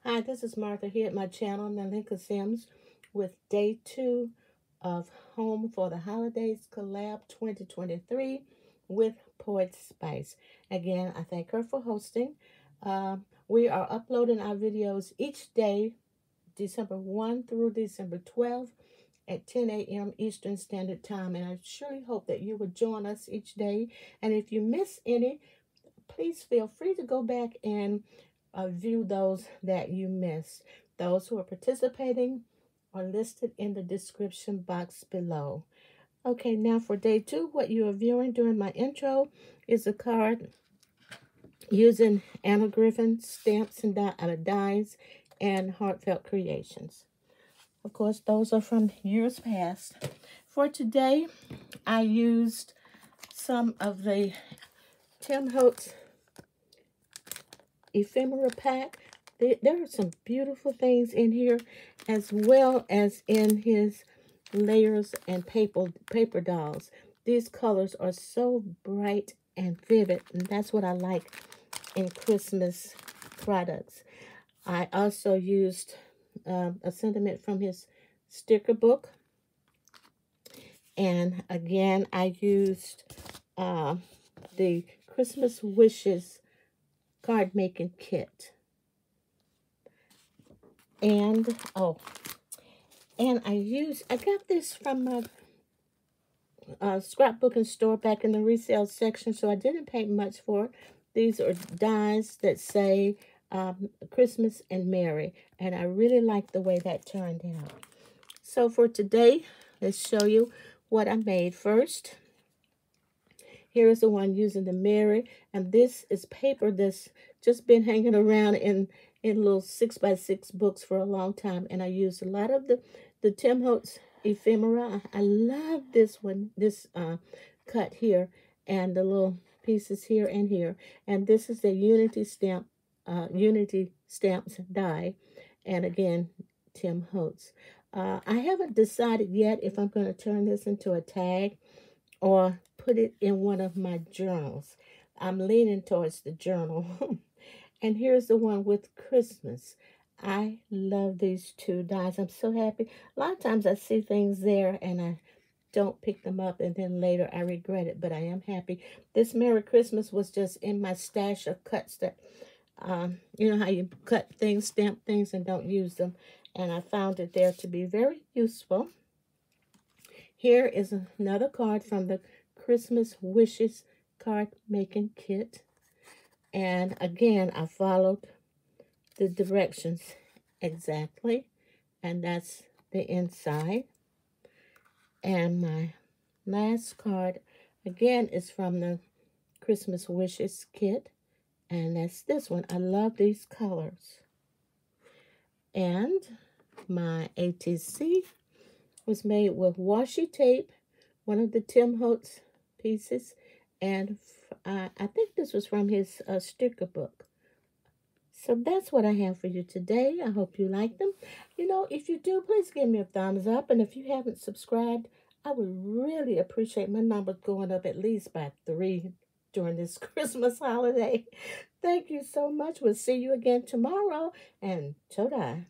Hi, this is Martha here at my channel, Nalenka Sims, with day 2 of Home for the Holidays Collab 2023 with Poetspice. Again, I thank her for hosting. We are uploading our videos each day, December 1 through December 12 at 10 a.m. Eastern Standard Time. And I surely hope that you would join us each day. And if you miss any, please feel free to go back and view those that you missed. Those who are participating are listed in the description box below. Okay, now for day 2, what you are viewing during my intro is a card using Anna Griffin stamps and dies and heartfelt creations. Of course, those are from years past. For today, I used some of the Tim Holtz ephemera pack. There are some beautiful things in here, as well as in his layers and paper dolls. These colors are so bright and vivid, and that's what I like in Christmas products. I also used a sentiment from his sticker book, and again I used the Christmas Wishes card making kit. And I got this from my scrapbooking store back in the resale section, so I didn't pay much for it. These are dies that say Christmas and Merry, and I really like the way that turned out. So for today, let's show you what I made first. Here is the one using the Merry, and this is paper that's just been hanging around in little 6x6 books for a long time, and I used a lot of the Tim Holtz ephemera. I love this one, this cut here, and the little pieces here and here, and this is the Unity Stamps die, and again, Tim Holtz. I haven't decided yet if I'm going to turn this into a tag or put it in one of my journals. I'm leaning towards the journal. And here's the one with Christmas. I love these two dies. I'm so happy. A lot of times I see things there and I don't pick them up, and then later I regret it, but I am happy. This Merry Christmas was just in my stash of cuts that, you know how you cut things, stamp things, and don't use them. And I found it there to be very useful. Here is another card from the Christmas Wishes card making kit. And again, I followed the directions exactly. And that's the inside. And my last card, again, is from the Christmas Wishes kit. And that's this one. I love these colors. And my ATC was made with washi tape, one of the Tim Holtz pieces, and I think this was from his sticker book. So that's what I have for you today. I hope you like them. You know, if you do, please give me a thumbs up. And if you haven't subscribed, I would really appreciate my numbers going up at least by 3 during this Christmas holiday. Thank you so much. We'll see you again tomorrow. And Todah.